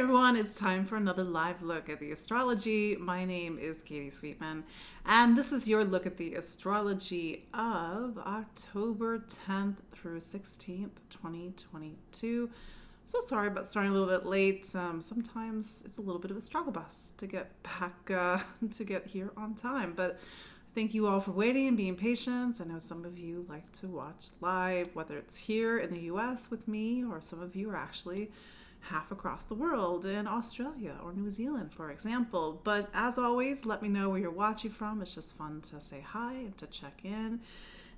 everyone, it's time for another live look at the astrology. My name is Katie Sweetman, and this is your look at the astrology of October 10th through 16th, 2022. So sorry about starting a little bit late. Sometimes it's a little bit of a struggle bus to get back, to get here on time, but thank you all for waiting and being patient. I know some of you like to watch live, whether it's here in the US with me, or some of you are actually half across the world in Australia or New Zealand, for example. But as always, let me know where you're watching from. It's just fun to say hi and to check in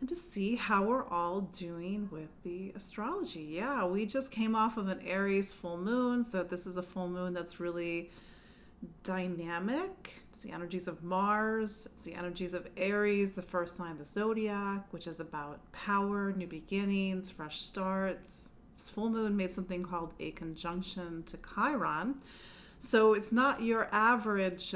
and to see how we're all doing with the astrology. Yeah, we just came off of an Aries full moon, so this is a full moon that's really dynamic. It's the energies of Mars, it's the energies of Aries, the first sign of the zodiac, which is about power, new beginnings, fresh starts. This full moon made something called a conjunction to Chiron, so it's not your average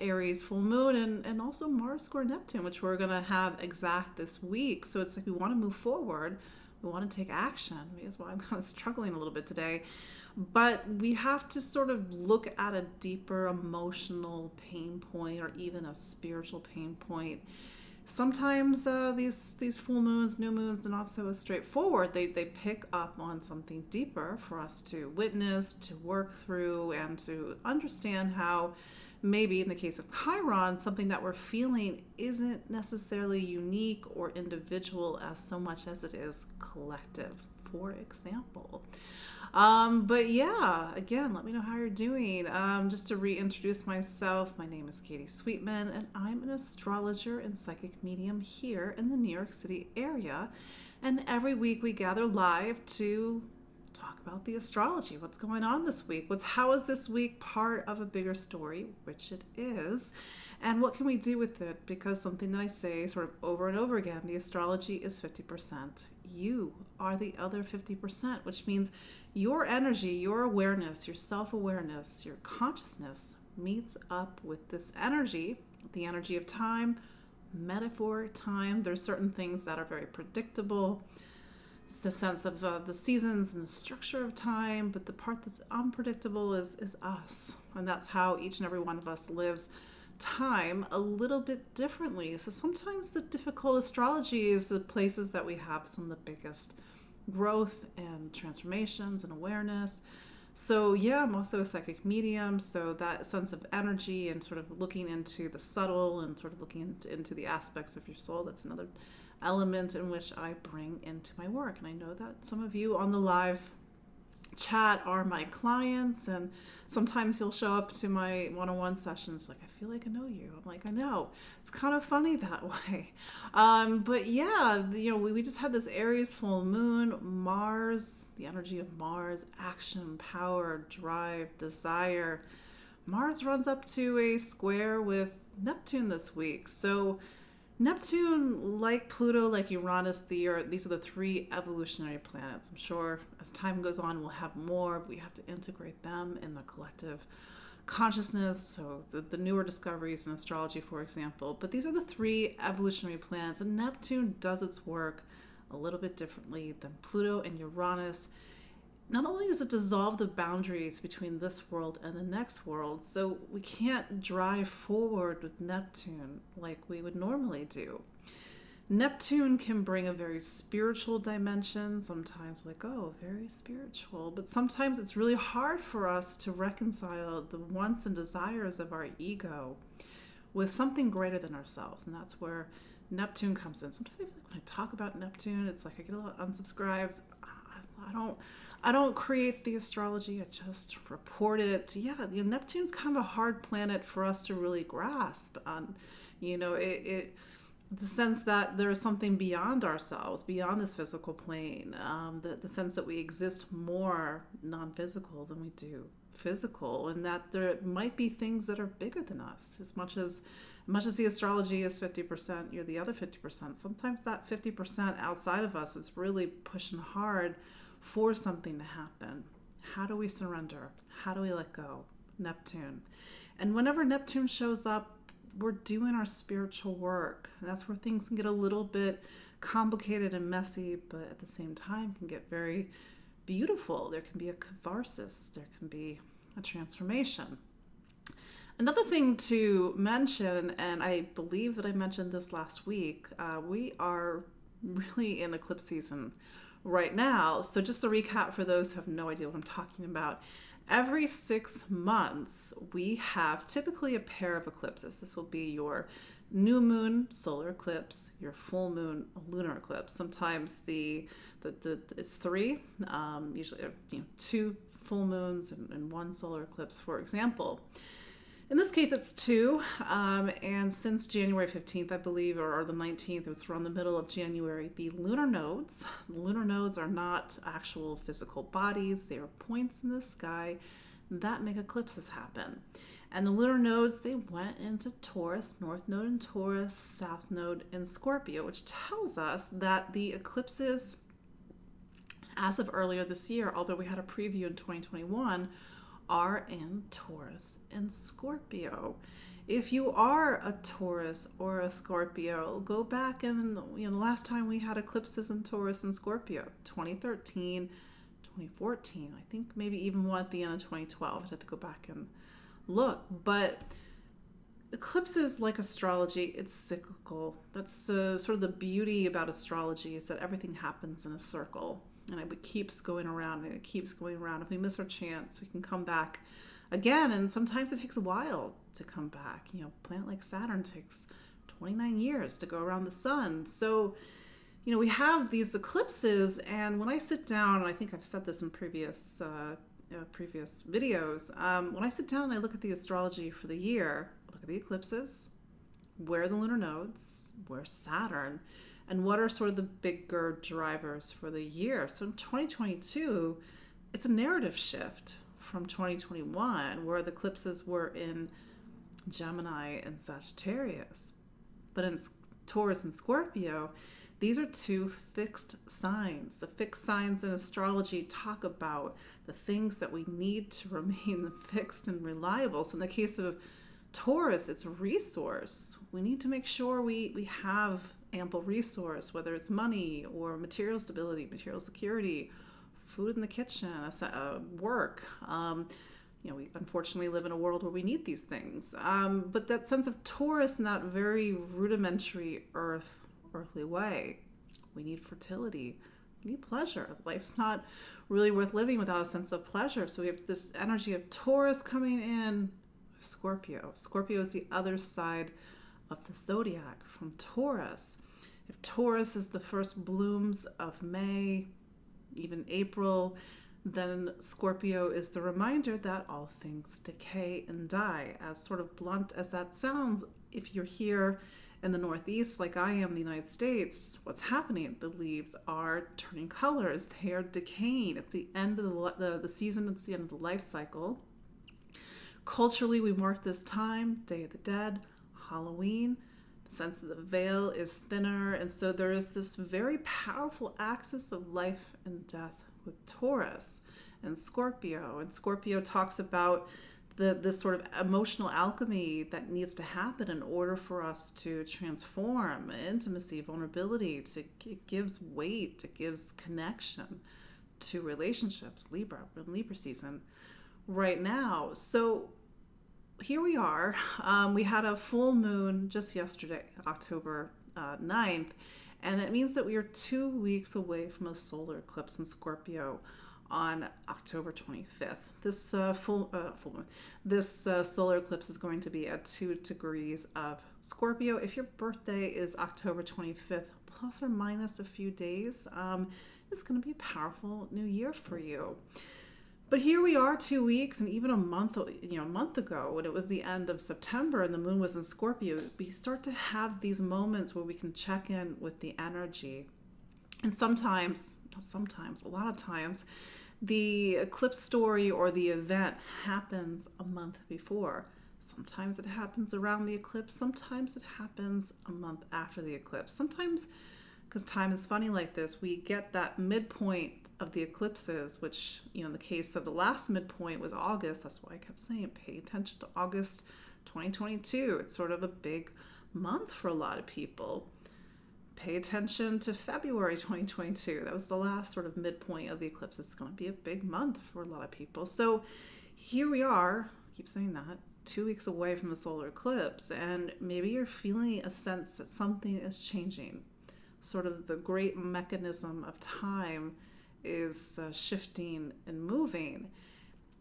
Aries full moon, and also Mars square Neptune, which we're going to have exact this week. So it's like we want to move forward, we want to take action. That's why I'm kind of struggling a little bit today. But we have to sort of look at a deeper emotional pain point, or even a spiritual pain point. Sometimes these full moons, new moons, are not so straightforward. They pick up on something deeper for us to witness, to work through, and to understand how maybe in the case of Chiron, something that we're feeling isn't necessarily unique or individual as so much as it is collective, for example. But yeah, again, let me know how you're doing. Just to reintroduce myself, my name is Katie Sweetman, and I'm an astrologer and psychic medium here in the New York City area. And every week we gather live to talk about the astrology. What's going on this week? How is this week part of a bigger story, which it is, and what can we do with it? Because something that I say sort of over and over again, the astrology is 50%. You are the other 50%, which means your energy, your awareness, your self-awareness, your consciousness meets up with this energy, the energy of time, metaphor time. There's certain things that are very predictable. It's the sense of the seasons and the structure of time, but the part that's unpredictable is us. And that's how each and every one of us lives time a little bit differently. So sometimes the difficult astrology is the places that we have some of the biggest growth and transformations and awareness. So yeah, I'm also a psychic medium, so that sense of energy and sort of looking into the subtle and sort of looking into the aspects of your soul, that's another element in which I bring into my work. And I know that some of you on the live chat are my clients, and sometimes you'll show up to my one-on-one sessions like, I feel like I know you. I'm like, I know. It's kind of funny that way. But yeah, we just had this Aries full moon, Mars, the energy of Mars, action, power, drive, desire. Mars runs up to a square with Neptune this week. So Neptune, like Pluto, like Uranus, these are the three evolutionary planets. I'm sure as time goes on, we'll have more. We have to integrate them in the collective consciousness. So the newer discoveries in astrology, for example. But these are the three evolutionary planets. And Neptune does its work a little bit differently than Pluto and Uranus. Not only does it dissolve the boundaries between this world and the next world, so we can't drive forward with Neptune like we would normally do. Neptune can bring a very spiritual dimension. Sometimes like, oh, very spiritual. But sometimes it's really hard for us to reconcile the wants and desires of our ego with something greater than ourselves. And that's where Neptune comes in. Sometimes I feel like when I talk about Neptune, it's like I get a lot of unsubscribes. I don't create the astrology, I just report it. Yeah, Neptune's kind of a hard planet for us to really grasp. The sense that there is something beyond ourselves, beyond this physical plane. The sense that we exist more non-physical than we do physical, and that there might be things that are bigger than us. As much as the astrology is 50%, you're the other 50%. Sometimes that 50% outside of us is really pushing hard for something to happen. How do we surrender? How do we let go? Neptune. And whenever Neptune shows up, we're doing our spiritual work. And that's where things can get a little bit complicated and messy, but at the same time can get very beautiful. There can be a catharsis. There can be a transformation. Another thing to mention, and I believe that I mentioned this last week, we are really in eclipse season right now. So just to recap for those who have no idea what I'm talking about, every 6 months we have typically a pair of eclipses. This will be your new moon solar eclipse, your full moon lunar eclipse. Sometimes it's three, usually 2 full moons and 1 solar eclipse, for example. In this case, it's 2, and since January 15th, I believe, or the 19th, it's around the middle of January, the lunar nodes are not actual physical bodies. They are points in the sky that make eclipses happen. And the lunar nodes, they went into Taurus, North Node in Taurus, South Node in Scorpio, which tells us that the eclipses, as of earlier this year, although we had a preview in 2021, are in Taurus and Scorpio. If you are a Taurus or a Scorpio, go back and the last time we had eclipses in Taurus and Scorpio, 2013, 2014, I think maybe even one at the end of 2012. I'd have to go back and look. But eclipses, like astrology, it's cyclical. That's sort of the beauty about astrology, is that everything happens in a circle. And it keeps going around and it keeps going around. If we miss our chance, we can come back again. And sometimes it takes a while to come back. A planet like Saturn takes 29 years to go around the sun. So, we have these eclipses. And when I sit down, and I think I've said this in previous videos, when I sit down and I look at the astrology for the year, I look at the eclipses, where are the lunar nodes, where's Saturn, and what are sort of the bigger drivers for the year. So in 2022, it's a narrative shift from 2021, where the eclipses were in Gemini and Sagittarius. But in Taurus and Scorpio, these are 2 fixed signs. The fixed signs in astrology talk about the things that we need to remain fixed and reliable. So in the case of Taurus, it's a resource. We need to make sure we have ample resource, whether it's money or material stability, material security, food in the kitchen, work. We unfortunately live in a world where we need these things. But that sense of Taurus in that very rudimentary earthly way, we need fertility, we need pleasure. Life's not really worth living without a sense of pleasure. So we have this energy of Taurus coming in. Scorpio is the other side of the zodiac from Taurus. If Taurus is the first blooms of May, even April, then Scorpio is the reminder that all things decay and die. As sort of blunt as that sounds, if you're here in the Northeast, like I am in the United States, what's happening? The leaves are turning colors. They are decaying. It's the end of the season. It's the end of the life cycle. Culturally, we mark this time, Day of the Dead, Halloween. The sense of the veil is thinner, and so there is this very powerful axis of life and death with Taurus and Scorpio. And Scorpio talks about this sort of emotional alchemy that needs to happen in order for us to transform intimacy, vulnerability. It gives weight, it gives connection to relationships. Libra, we're in Libra season right now. So here we are. We had a full moon just yesterday, October 9th, and it means that we are 2 weeks away from a solar eclipse in Scorpio on October 25th. This solar eclipse is going to be at 2 degrees of Scorpio. If your birthday is October 25th, plus or minus a few days, it's going to be a powerful new year for you. But here we are 2 weeks, and even a month ago, when it was the end of September and the moon was in Scorpio, we start to have these moments where we can check in with the energy. And a lot of times, the eclipse story or the event happens a month before. Sometimes it happens around the eclipse. Sometimes it happens a month after the eclipse. Sometimes, because time is funny like this, we get that midpoint of the eclipses, which, in the case of the last midpoint was August. That's why I kept saying pay attention to August 2022. It's sort of a big month for a lot of people. pay attention to February 2022. That was the last sort of midpoint of the eclipse. It's going to be a big month for a lot of people. So here we are, I keep saying that, 2 weeks away from the solar eclipse, and maybe you're feeling a sense that something is changing. Sort of the great mechanism of time is shifting and moving.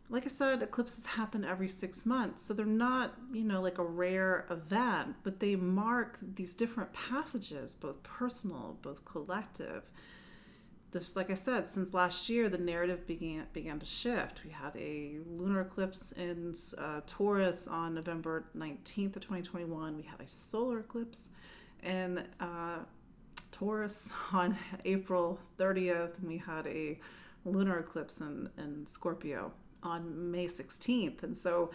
Like I said, eclipses happen every 6 months, so they're not, like a rare event, but they mark these different passages, both personal, both collective. This, like I said, since last year, the narrative began to shift. We had a lunar eclipse in Taurus on November 19th of 2021. We had a solar eclipse in Taurus on April 30th, and we had a lunar eclipse in Scorpio on May 16th. And so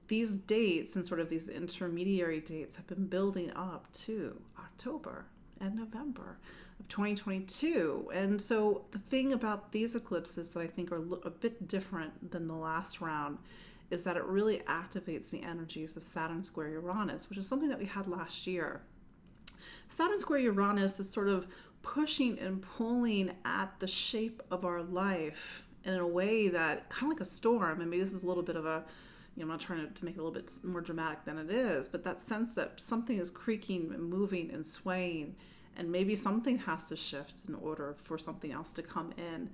these dates and sort of these intermediary dates have been building up to October and November of 2022. And so the thing about these eclipses that I think are a bit different than the last round is that it really activates the energies of Saturn square Uranus, which is something that we had last year. Saturn square Uranus is sort of pushing and pulling at the shape of our life in a way that, kind of like a storm, and maybe this is a little bit of a, I'm not trying to make it a little bit more dramatic than it is, but that sense that something is creaking and moving and swaying, and maybe something has to shift in order for something else to come in.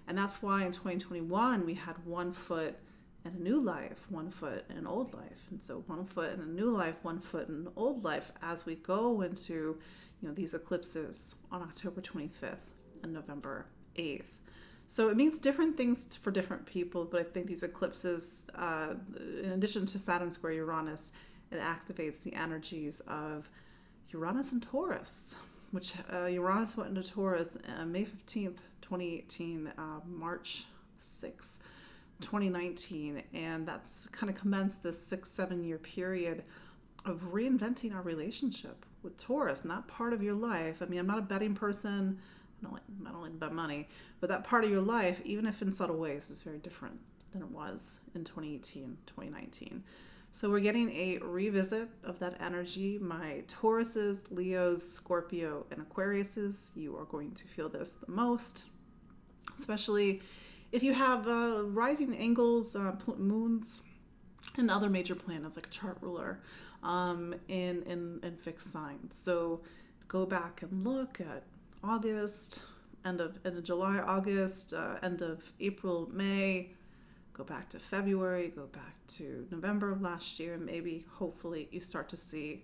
And that's why in 2021 we had 1 foot in a new life, 1 foot in an old life. And so 1 foot in a new life, 1 foot in an old life as we go into, these eclipses on October 25th and November 8th. So it means different things for different people, but I think these eclipses, in addition to Saturn square Uranus, it activates the energies of Uranus and Taurus, which Uranus went into Taurus May 15th, 2018, March 6th, 2019, and that's kind of commenced this 6-7 year period of reinventing our relationship with Taurus, and that part of your life. I mean, I'm not a betting person. I don't like to bet money, but that part of your life, even if in subtle ways, is very different than it was in 2018, 2019. So we're getting a revisit of that energy. My Tauruses, Leos, Scorpio, and Aquariuses, you are going to feel this the most, especially if you have rising angles, moons, and other major planets like a chart ruler in fixed signs. So go back and look at August, end of July, August, end of April, May, go back to February, go back to November of last year, and maybe, hopefully, you start to see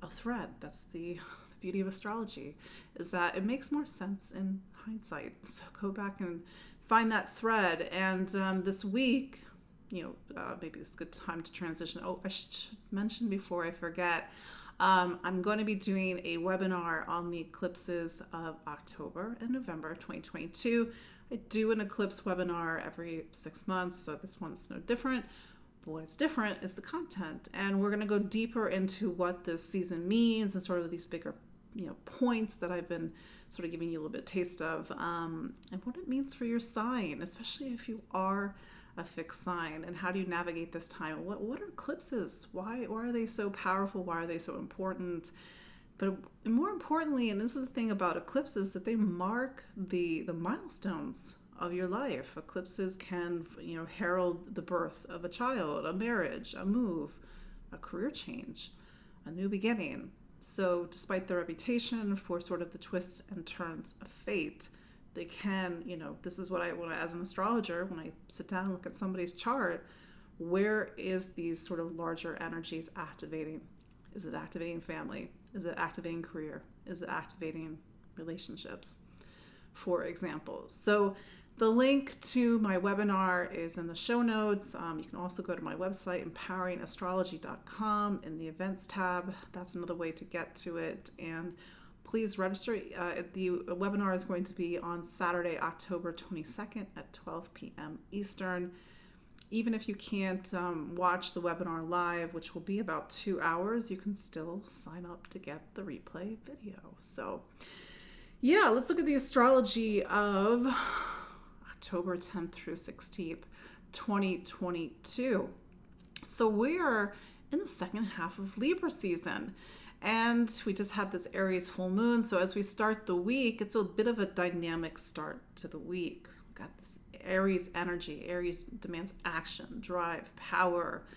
a thread. That's the beauty of astrology, is that it makes more sense in hindsight. So go back and find that thread. And this week, maybe it's a good time to transition. Oh, I should mention before I forget, I'm going to be doing a webinar on the eclipses of October and November 2022. I do an eclipse webinar every 6 months, so this one's no different. But what's different is the content, and we're going to go deeper into what this season means and sort of these bigger, points that I've been sort of giving you a little bit taste of, and what it means for your sign, especially if you are a fixed sign, and how do you navigate this time? What are eclipses? Why are they so powerful? Why are they so important? But more importantly, and this is the thing about eclipses, that they mark the milestones of your life. Eclipses can, herald the birth of a child, a marriage, a move, a career change, a new beginning. So despite their reputation for sort of the twists and turns of fate, they can, this is what I, as an astrologer, when I sit down and look at somebody's chart, where is these sort of larger energies activating? Is it activating family? Is it activating career? Is it activating relationships, for example? So the link to my webinar is in the show notes. You can also go to my website, empoweringastrology.com, in the events tab. That's another way to get to it. And please register. The webinar is going to be on Saturday, October 22nd at 12 p.m. Eastern. Even if you can't watch the webinar live, which will be about 2 hours, you can still sign up to get the replay video. So yeah, let's look at the astrology of October 10th through 16th, 2022. So we are in the second half of Libra season. And we just had this Aries full moon. So as we start the week, it's a bit of a dynamic start to the week. We've got this Aries energy. Aries demands action, drive, power.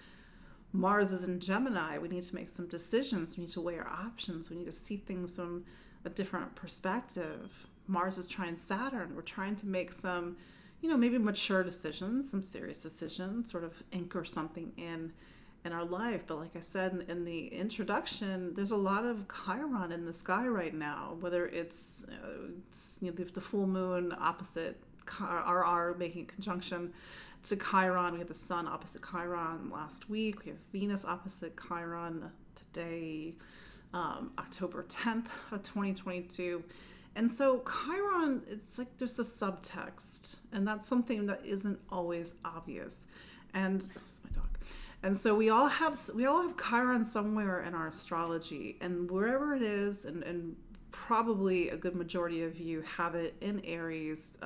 Mars is in Gemini. We need to make some decisions. We need to weigh our options. We need to see things from a different perspective. Mars is trying Saturn. We're trying to make some, maybe mature decisions, some serious decisions, sort of anchor something in our life. But like I said in the introduction, there's a lot of Chiron in the sky right now, whether it's the full moon opposite RR making conjunction to Chiron. We had the sun opposite Chiron last week. We have Venus opposite Chiron today, October 10th of 2022. And so Chiron, it's like there's a subtext, and that's something that isn't always obvious. And that's my dog. And so we all have Chiron somewhere in our astrology, and wherever it is, and probably a good majority of you have it in Aries,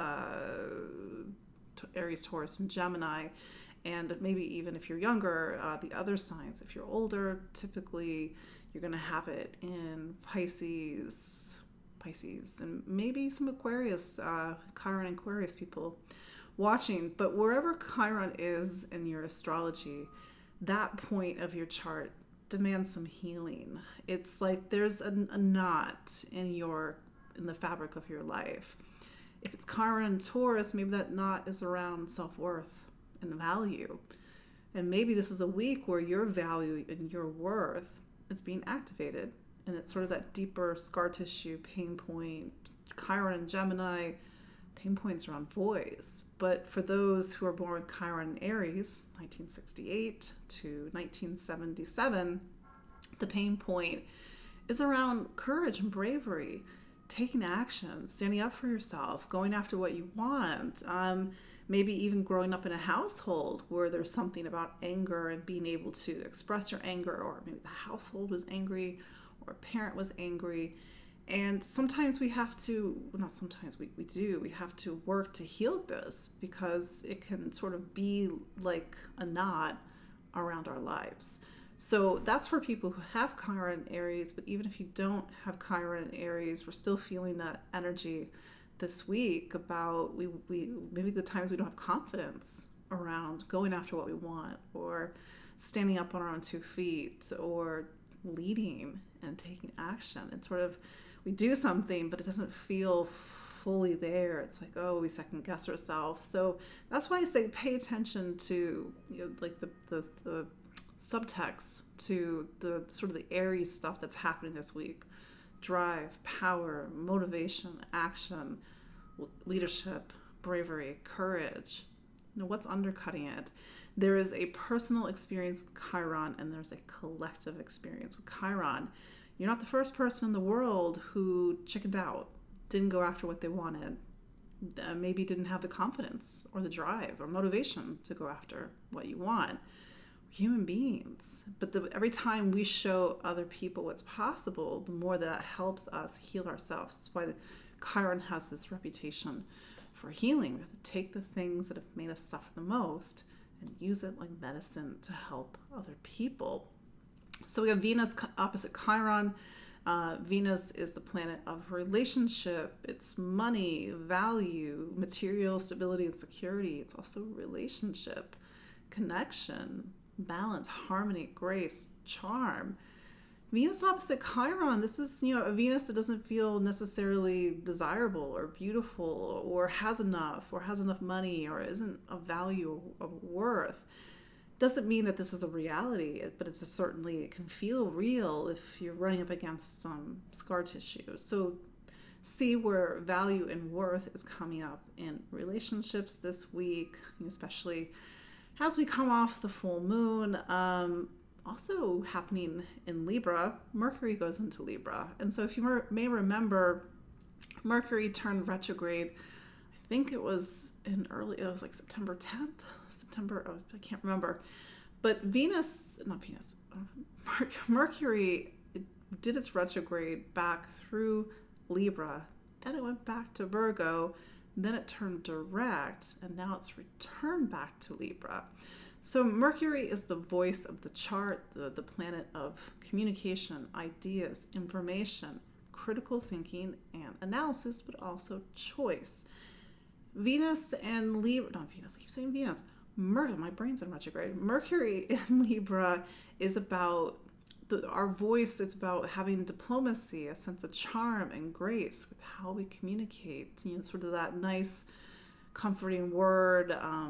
Taurus, and Gemini, and maybe even if you're younger, the other signs. If you're older, typically you're going to have it in Pisces, and maybe some Aquarius, Chiron and Aquarius people watching. But wherever Chiron is in your astrology, that point of your chart demands some healing. It's like there's a knot in the fabric of your life. If it's Chiron and Taurus, maybe that knot is around self-worth and value. And maybe this is a week where your value and your worth is being activated. And it's sort of that deeper scar tissue pain point. Chiron and Gemini, pain points around voice. But for those who are born with Chiron and Aries, 1968 to 1977, the pain point is around courage and bravery, taking action, standing up for yourself, going after what you want. Maybe even growing up in a household where there's something about anger and being able to express your anger, or maybe the household was angry or a parent was angry. And sometimes we have to, well, not sometimes, we have to work to heal this, because it can sort of be like a knot around our lives. So that's for people who have Chiron and Aries, but even if you don't have Chiron and Aries, we're still feeling that energy this week about we maybe the times we don't have confidence around going after what we want, or standing up on our own 2 feet, or leading and taking action. And sort of we do something, but it doesn't feel fully there. It's like, oh, we second guess ourselves. So that's why I say pay attention to like the subtext to the sort of the Aries stuff that's happening this week. Drive, power, motivation, action, leadership, bravery, courage. What's undercutting it? There is a personal experience with Chiron, and there's a collective experience with Chiron. You're not the first person in the world who chickened out, didn't go after what they wanted, maybe didn't have the confidence or the drive or motivation to go after what you want. We're human beings. But every time we show other people what's possible, the more that helps us heal ourselves. That's why Chiron has this reputation for healing. We have to take the things that have made us suffer the most and use it like medicine to help other people. So we have Venus opposite Chiron. Venus is the planet of relationship. It's money, value, material stability and security. It's also relationship, connection, balance, harmony, grace, charm. Venus opposite Chiron, this is, a Venus that doesn't feel necessarily desirable or beautiful or has enough money or isn't of value or worth. Doesn't mean that this is a reality, but it can feel real if you're running up against some scar tissue. So see where value and worth is coming up in relationships this week, especially as we come off the full moon. Also happening in Libra, Mercury goes into Libra. And so if you may remember, Mercury turned retrograde, I think it was like September 10th, I can't remember. But Mercury did its retrograde back through Libra, then it went back to Virgo, then it turned direct, and now it's returned back to Libra. So Mercury is the voice of the chart, the planet of communication, ideas, information, critical thinking, and analysis, but also choice. Venus and Libra, not Venus, I keep saying Venus. My brain's in retrograde. Mercury in Libra is about our voice. It's about having diplomacy, a sense of charm and grace with how we communicate. Sort of that nice, comforting word.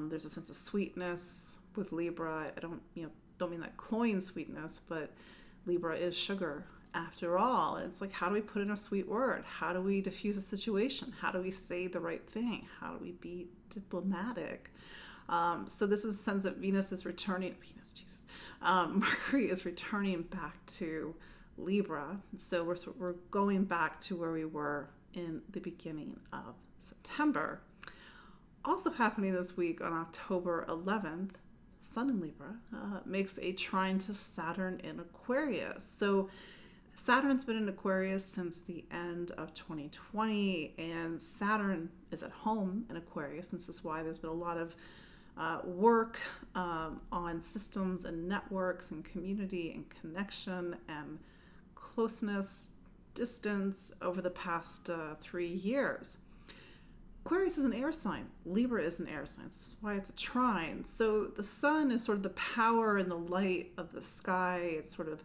There's a sense of sweetness with Libra. I don't mean that cloying sweetness, but Libra is sugar after all. And it's like, how do we put in a sweet word? How do we diffuse a situation? How do we say the right thing? How do we be diplomatic? So this is a sense that Venus is returning. Mercury is returning back to Libra. So we're going back to where we were in the beginning of September. Also happening this week on October 11th, Sun in Libra makes a trine to Saturn in Aquarius. So Saturn's been in Aquarius since the end of 2020, and Saturn is at home in Aquarius. This is why there's been a lot of work on systems and networks and community and connection and closeness, distance over the past 3 years. Aquarius is an air sign. Libra is an air sign. This is why it's a trine. So the sun is sort of the power and the light of the sky. It's sort of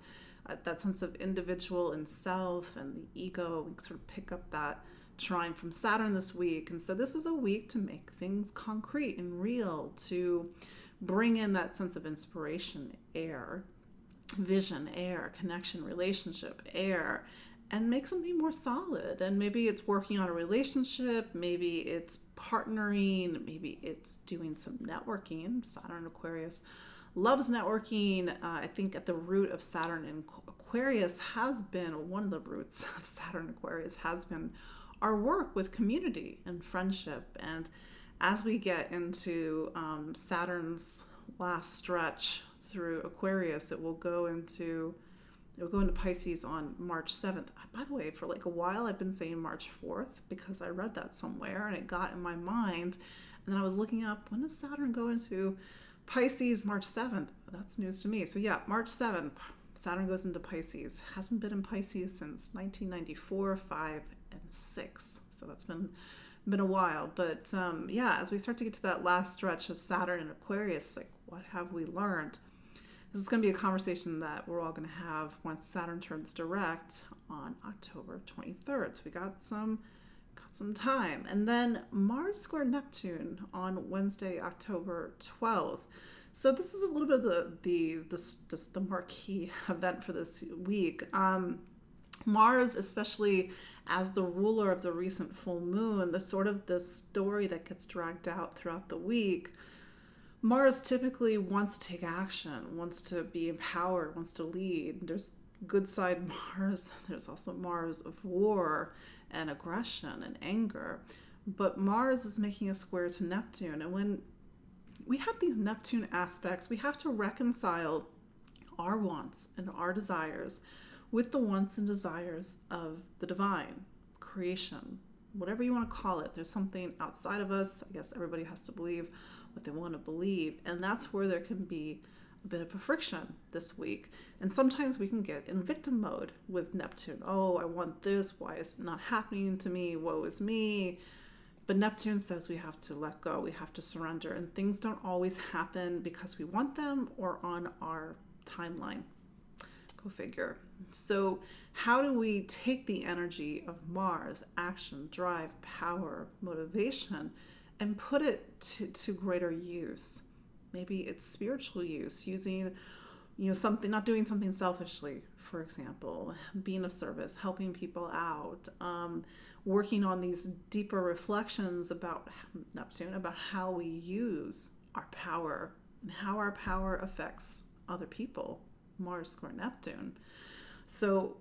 that sense of individual and self and the ego. We sort of pick up that trine from Saturn this week. And so this is a week to make things concrete and real, to bring in that sense of inspiration, air, vision, air, connection, relationship, air, and make something more solid. And maybe it's working on a relationship, maybe it's partnering, maybe it's doing some networking. Saturn Aquarius loves networking. I think at the root of Saturn in Aquarius has been, one of the roots of Saturn Aquarius has been our work with community and friendship. And as we get into Saturn's last stretch through Aquarius, it will go into Pisces on March 7th. By the way, for like a while I've been saying March 4th because I read that somewhere and it got in my mind. And then I was looking up, when does Saturn go into Pisces? March 7th. That's news to me. So yeah, March 7th, Saturn goes into Pisces. Hasn't been in Pisces since 1994, 5, and 6. So that's been a while. But yeah, as we start to get to that last stretch of Saturn and Aquarius, like, what have we learned? This is going to be a conversation that we're all going to have once Saturn turns direct on October 23rd. So we got some time. And then Mars square Neptune on Wednesday, October 12th. So this is a little bit of the marquee event for this week. Mars, especially as the ruler of the recent full moon, the story that gets dragged out throughout the week. Mars typically wants to take action, wants to be empowered, wants to lead. There's good side Mars. There's also Mars of war and aggression and anger. But Mars is making a square to Neptune. And when we have these Neptune aspects, we have to reconcile our wants and our desires with the wants and desires of the divine, creation, whatever you want to call it. There's something outside of us. I guess everybody has to believe what they want to believe. And that's where there can be a bit of a friction this week. And sometimes we can get in victim mode with Neptune. Oh, I want this. Why is it not happening to me? Woe is me. But Neptune says we have to let go. We have to surrender. And things don't always happen because we want them or on our timeline. Go figure. So how do we take the energy of Mars, action, drive, power, motivation, and put it to greater use? Maybe it's spiritual use, using, something, not doing something selfishly, for example, being of service, helping people out, working on these deeper reflections about Neptune, about how we use our power and how our power affects other people. Mars square Neptune. So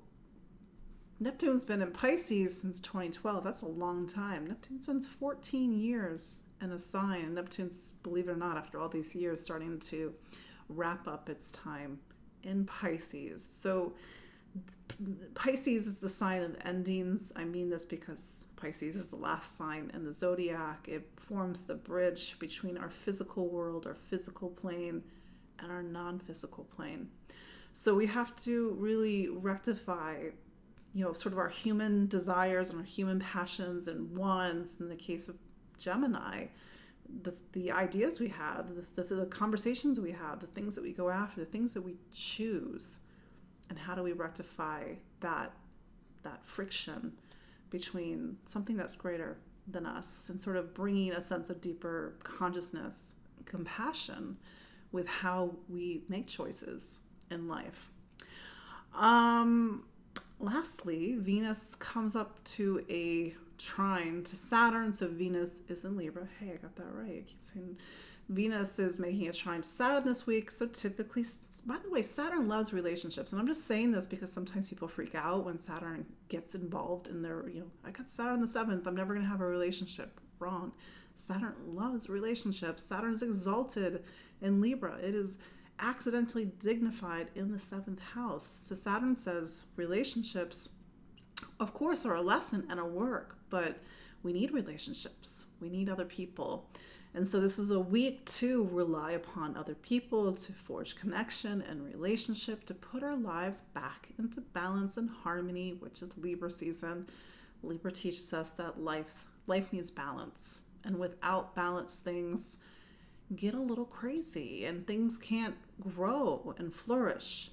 Neptune's been in Pisces since 2012. That's a long time. Neptune spends 14 years in a sign. Neptune's, believe it or not, after all these years, starting to wrap up its time in Pisces. So Pisces is the sign of endings. I mean this because Pisces is the last sign in the zodiac. It forms the bridge between our physical world, our physical plane, and our non-physical plane. So we have to really rectify, sort of our human desires and our human passions and wants. In the case of Gemini, the ideas we have, the conversations we have, the things that we go after, the things that we choose. And how do we rectify that friction between something that's greater than us, and sort of bringing a sense of deeper consciousness, compassion with how we make choices in life. Lastly, Venus comes up to a trine to Saturn. So Venus is in Libra. Hey, I got that right. I keep saying Venus is making a trine to Saturn this week. So typically, by the way, Saturn loves relationships. And I'm just saying this because sometimes people freak out when Saturn gets involved in their, I got Saturn the 7th. I'm never going to have a relationship. Wrong. Saturn loves relationships. Saturn is exalted in Libra. It is accidentally dignified in the 7th house. So Saturn says relationships, of course, are a lesson and a work, but we need relationships. We need other people. And so this is a week to rely upon other people, to forge connection and relationship, to put our lives back into balance and harmony, which is Libra season. Libra teaches us that life needs balance. And without balance, things get a little crazy and things can't grow and flourish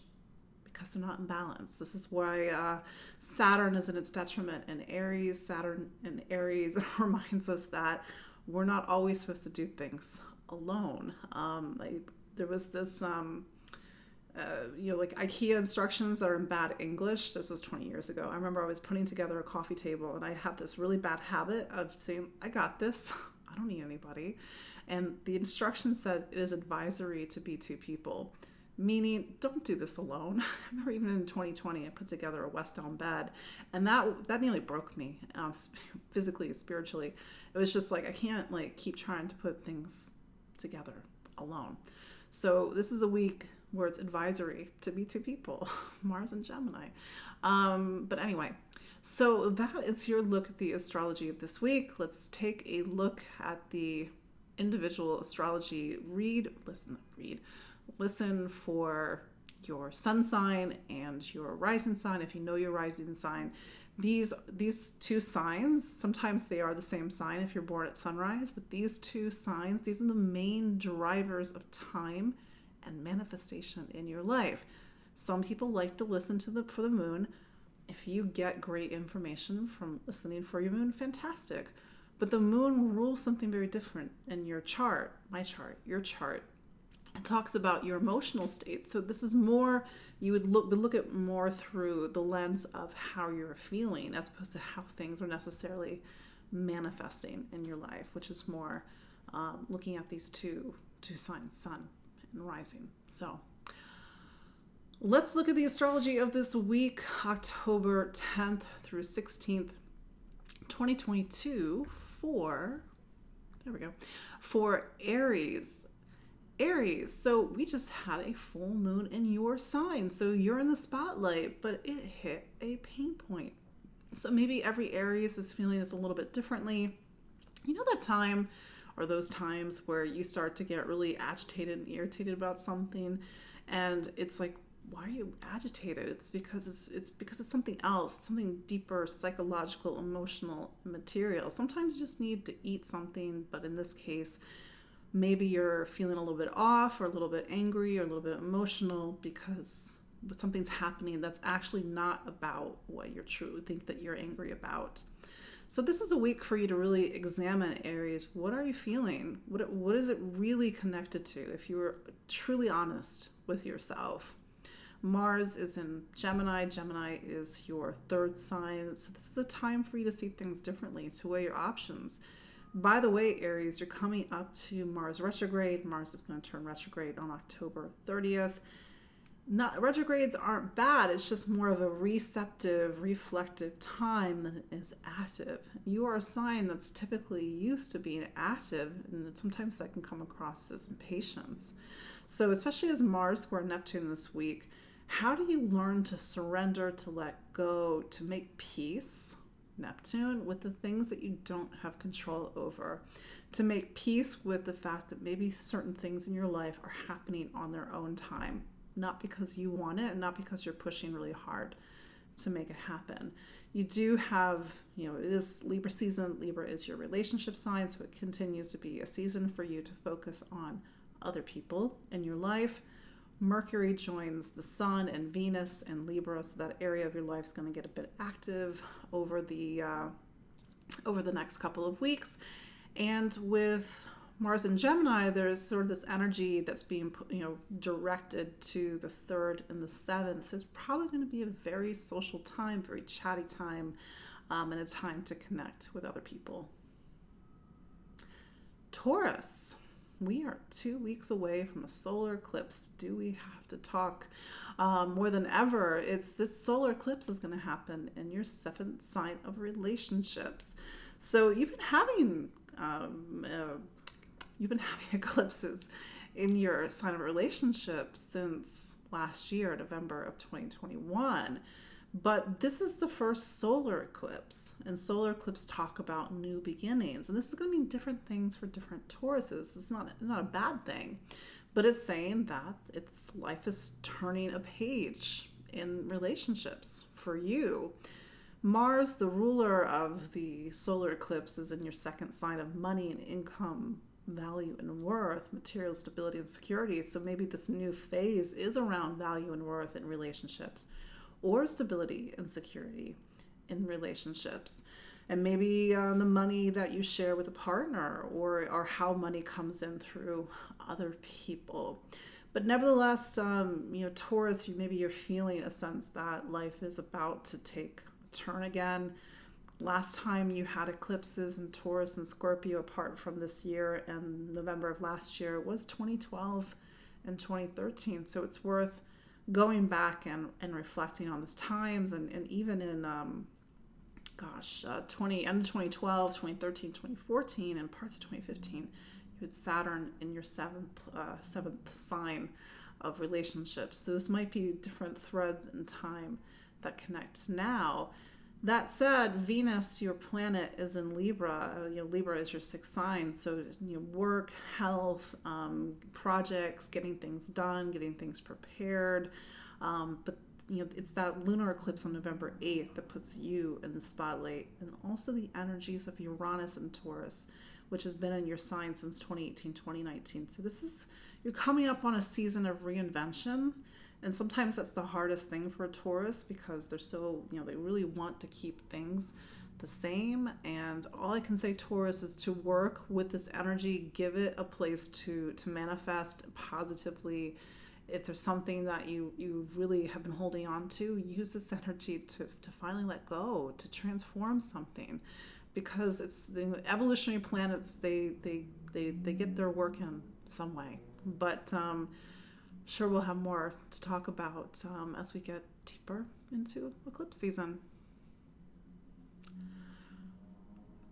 because they're not in balance. This is why Saturn is in its detriment in Aries. Saturn in Aries reminds us that we're not always supposed to do things alone. There was this, like IKEA instructions that are in bad English. This was 20 years ago. I remember I was putting together a coffee table and I have this really bad habit of saying, I got this. I don't need anybody. And the instruction said it is advisory to be two people, meaning don't do this alone. I remember even in 2020, I put together a West Elm bed, and that nearly broke me, physically, spiritually. It was just like, I can't keep trying to put things together alone. So this is a week where it's advisory to be two people, Mars and Gemini. But anyway, so that is your look at the astrology of this week. Let's take a look at the individual astrology. Listen for your sun sign and your rising sign. If you know your rising sign, these two signs, sometimes they are the same sign if you're born at sunrise, but these two signs, these are the main drivers of time and manifestation in your life. Some people like to listen for the moon. If you get great information from listening for your moon, fantastic. But the moon rules something very different in your chart, my chart, your chart. It talks about your emotional state. So this is more, you would look at more through the lens of how you're feeling as opposed to how things are necessarily manifesting in your life, which is more looking at these two signs, sun and rising. So let's look at the astrology of this week, October 10th through 16th, 2022 for Aries. So we just had a full moon in your sign. So you're in the spotlight, but it hit a pain point. So maybe every Aries is feeling this a little bit differently. You know that time or those times where you start to get really agitated and irritated about something, and it's like, why are you agitated? It's because it's something else, something deeper, psychological, emotional, material. Sometimes you just need to eat something, but in this case, maybe you're feeling a little bit off or a little bit angry or a little bit emotional because something's happening that's actually not about what you truly think that you're angry about. So this is a week for you to really examine, Aries. What are you feeling? What is it really connected to? If you were truly honest with yourself. Mars is in Gemini. Gemini is your third sign. So this is a time for you to see things differently, to weigh your options. By the way, Aries, you're coming up to Mars retrograde. Mars is going to turn retrograde on October 30th. Retrogrades aren't bad. It's just more of a receptive, reflective time than it is active. You are a sign that's typically used to being active, and sometimes that can come across as impatience. So especially as Mars square Neptune this week, How do you learn to surrender, to let go, to make peace, Neptune, with the things that you don't have control over? To make peace with the fact that maybe certain things in your life are happening on their own time, not because you want it and not because you're pushing really hard to make it happen. You do have, it is Libra season. Libra is your relationship sign, so it continues to be a season for you to focus on other people in your life. Mercury joins the Sun and Venus and Libra, so that area of your life is going to get a bit active over the next couple of weeks. And with Mars and Gemini, there's sort of this energy that's being directed to the 3rd and the 7th. So it's probably going to be a very social time, very chatty time, and a time to connect with other people. Taurus. We are 2 weeks away from a solar eclipse. Do we have to talk more than ever? This solar eclipse is going to happen in your 7th sign of relationships. So you've been having eclipses in your sign of relationships since last year, November of 2021. But this is the first solar eclipse, and solar eclipse talk about new beginnings. And this is going to mean different things for different Tauruses. It's not a bad thing, but it's saying that life is turning a page in relationships for you. Mars, the ruler of the solar eclipse, is in your 2nd sign of money and income, value and worth, material stability and security. So maybe this new phase is around value and worth in relationships, or stability and security in relationships. And maybe the money that you share with a partner, or how money comes in through other people. But nevertheless, Taurus, maybe you're feeling a sense that life is about to take a turn again. Last time you had eclipses in Taurus and Scorpio, apart from this year and November of last year, was 2012 and 2013. So it's worth going back and reflecting on those times, and even in end of 2012, 2013, 2014, and parts of 2015, you had Saturn in your seventh sign of relationships. Those might be different threads in time that connect now. That said, Venus, your planet, is in Libra. Libra is your 6th sign. So, work, health, projects, getting things done, getting things prepared. But, it's that lunar eclipse on November 8th that puts you in the spotlight. And also the energies of Uranus and Taurus, which has been in your sign since 2018, 2019. So you're coming up on a season of reinvention. And sometimes that's the hardest thing for a Taurus, because they're so, they really want to keep things the same. And all I can say, Taurus, is to work with this energy, give it a place to manifest positively. If there's something that you really have been holding on to, use this energy to finally let go, to transform something. Because it's the evolutionary planets, they get their work in some way. But sure, we'll have more to talk about as we get deeper into eclipse season.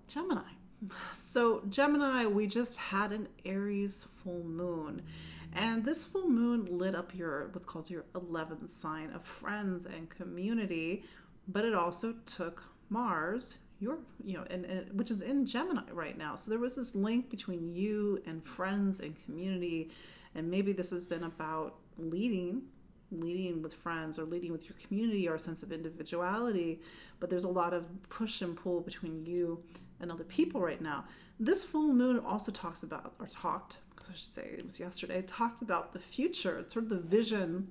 Gemini. So Gemini, we just had an Aries full moon. And this full moon lit up what's called your 11th sign of friends and community. But it also took Mars, which is in Gemini right now. So there was this link between you and friends and community. And maybe this has been about leading with friends, or leading with your community, or a sense of individuality. But there's a lot of push and pull between you and other people right now. This full moon also talked, because I should say it was yesterday, talked about the future. It's sort of the vision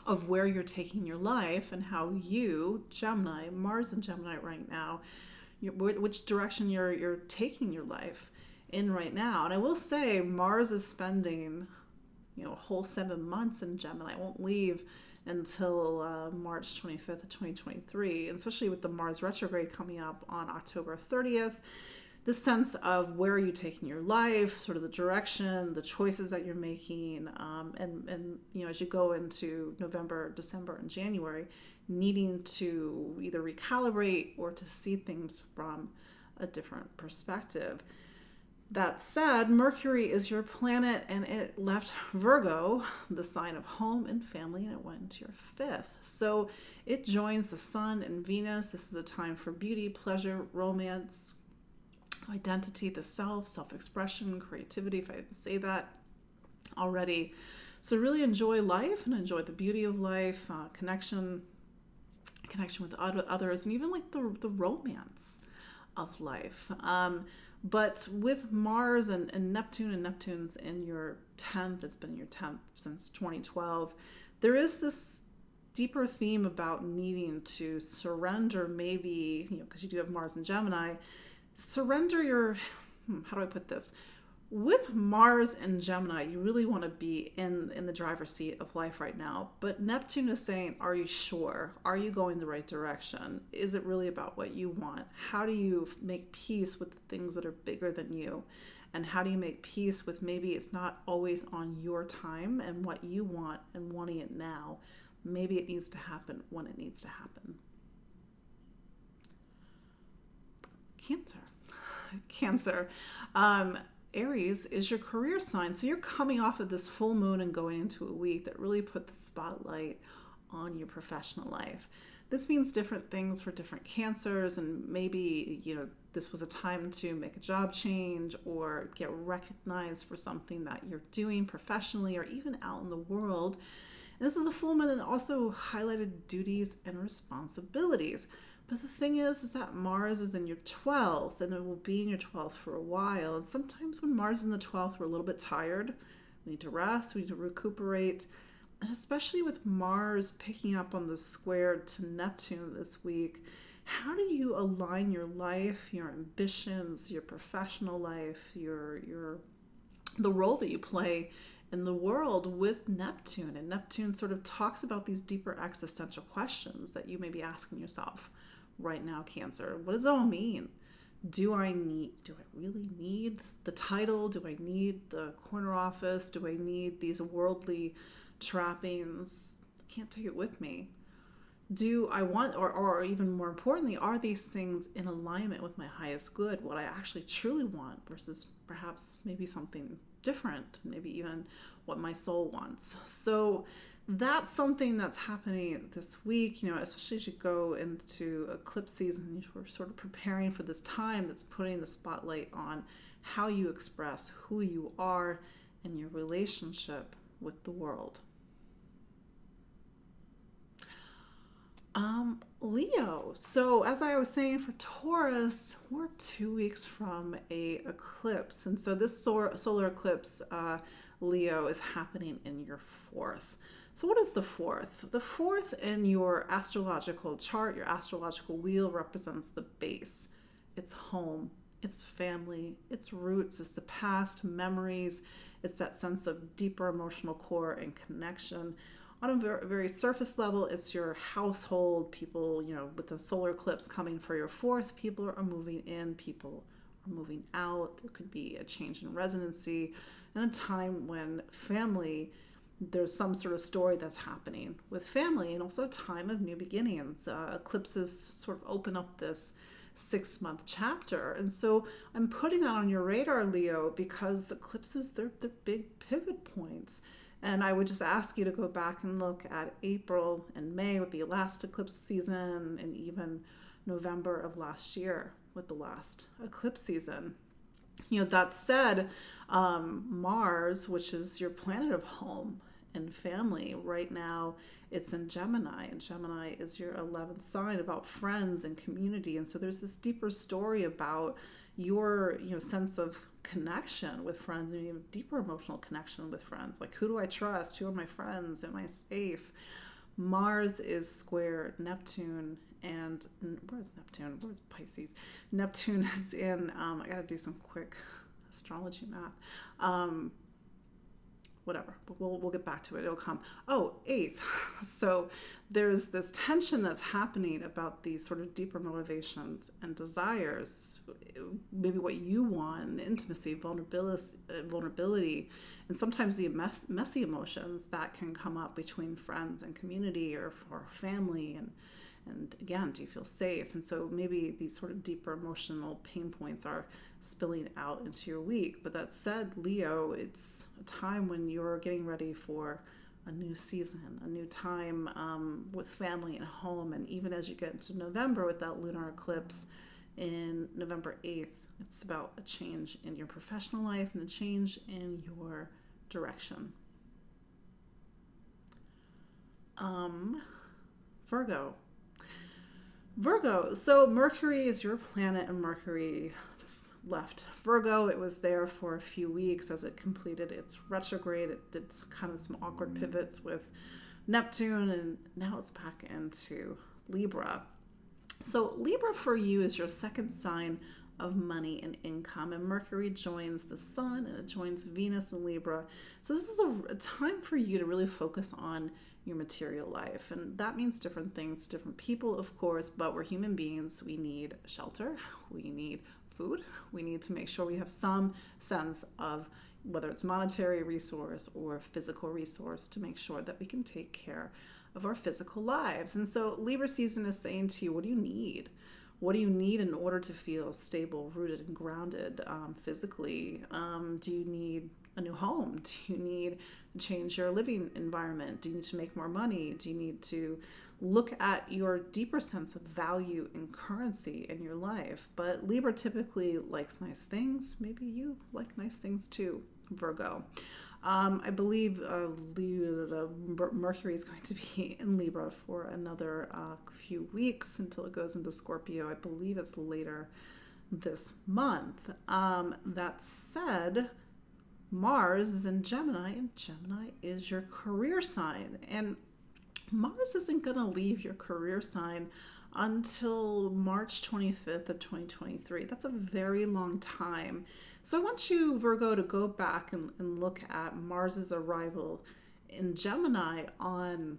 of where you're taking your life, and how you, Gemini, Mars and Gemini right now, which direction you're taking your life in right now. And I will say, Mars is spending a whole 7 months in Gemini. I won't leave until March 25th of 2023, and especially with the Mars retrograde coming up on October 30th. This sense of where are you taking your life, sort of the direction, the choices that you're making, and as you go into November, December, and January, needing to either recalibrate or to see things from a different perspective. That said, Mercury is your planet and it left Virgo, the sign of home and family, and it went into your fifth. So it joins the sun and Venus. This is a time for beauty, pleasure, romance, identity, the self, self-expression, creativity, if I didn't say that already. So really enjoy life and enjoy the beauty of life, connection with others, and even like the romance of life. But with Mars and Neptune's in your 10th, it's been in your 10th since 2012, there is this deeper theme about needing to surrender, maybe, because you do have Mars and Gemini, surrender your, how do I put this? With Mars and Gemini, you really want to be in the driver's seat of life right now. But Neptune is saying, are you sure? Are you going the right direction? Is it really about what you want? How do you make peace with the things that are bigger than you? And how do you make peace with maybe it's not always on your time and what you want and wanting it now? Maybe it needs to happen when it needs to happen. Cancer. Aries is your career sign. So you're coming off of this full moon and going into a week that really put the spotlight on your professional life. This means different things for different cancers, and maybe, this was a time to make a job change or get recognized for something that you're doing professionally or even out in the world. And this is a full moon that also highlighted duties and responsibilities. But the thing is that Mars is in your 12th, and it will be in your 12th for a while. And sometimes when Mars is in the 12th, we're a little bit tired. We need to rest, we need to recuperate. And especially with Mars picking up on the square to Neptune this week, how do you align your life, your ambitions, your professional life, the role that you play in the world with Neptune? And Neptune sort of talks about these deeper existential questions that you may be asking yourself right now, Cancer. What does it all mean? Do I really need the title? Do I need the corner office? Do I need these worldly trappings? I can't take it with me. Do I want, or even more importantly, are these things in alignment with my highest good, what I actually truly want, versus perhaps maybe something different, maybe even what my soul wants? So that's something that's happening this week, especially as you go into eclipse season. You're sort of preparing for this time that's putting the spotlight on how you express who you are and your relationship with the world. Leo. So as I was saying, for Taurus, we're 2 weeks from a eclipse. And so this solar eclipse, Leo, is happening in your 4th. So what is the 4th? The 4th in your astrological chart, your astrological wheel, represents the base. It's home, it's family, it's roots, it's the past, memories. It's that sense of deeper emotional core and connection. On a very surface level, it's your household. People, with the solar eclipse coming for your 4th, people are moving in, people are moving out. There could be a change in residency, and a time when family, there's some sort of story that's happening with family, and also a time of new beginnings. Eclipses sort of open up this 6-month chapter. And so I'm putting that on your radar, Leo, because eclipses, they're big pivot points. And I would just ask you to go back and look at April and May with the last eclipse season, and even November of last year with the last eclipse season. That said, Mars, which is your planet of home and family, right now it's in Gemini, and Gemini is your 11th sign, about friends and community. And so there's this deeper story about your sense of connection with friends, and even deeper emotional connection with friends. Like, who do I trust? Who are my friends? Am I safe? Mars is square Neptune, and where's Neptune? Where's Pisces? Neptune is in, I gotta do some quick astrology math. Whatever, but we'll get back to it. It'll come. Oh, 8th. So there's this tension that's happening about these sort of deeper motivations and desires, maybe what you want, intimacy, vulnerability, and sometimes the messy emotions that can come up between friends and community, or family, And again, do you feel safe? And so maybe these sort of deeper emotional pain points are spilling out into your week. But that said, Leo, it's a time when you're getting ready for a new season, a new time with family and home. And even as you get into November with that lunar eclipse in November 8th, it's about a change in your professional life and a change in your direction. Virgo. So Mercury is your planet, and Mercury left Virgo. It was there for a few weeks as it completed its retrograde. It did kind of some awkward pivots with Neptune, and now it's back into Libra. So Libra for you is your second sign of money and income, and Mercury joins the Sun and it joins Venus in Libra. So this is a time for you to really focus on your material life, and that means different things to different people, of course, but we're human beings. We need shelter, we need food, we need to make sure we have some sense of whether it's monetary resource or physical resource to make sure that we can take care of our physical lives. And so Libra season is saying to you, what do you need? What do you need in order to feel stable, rooted, and grounded physically? Do you need a new home? Do you need to change your living environment? Do you need to make more money? Do you need to look at your deeper sense of value and currency in your life? But Libra typically likes nice things. Maybe you like nice things too, Virgo. I believe Mercury is going to be in Libra for another few weeks until it goes into Scorpio. I believe it's later this month. That said, Mars is in Gemini, and Gemini is your career sign. And Mars isn't going to leave your career sign until March 25th of 2023. That's a very long time. So I want you, Virgo, to go back and look at Mars's arrival in Gemini on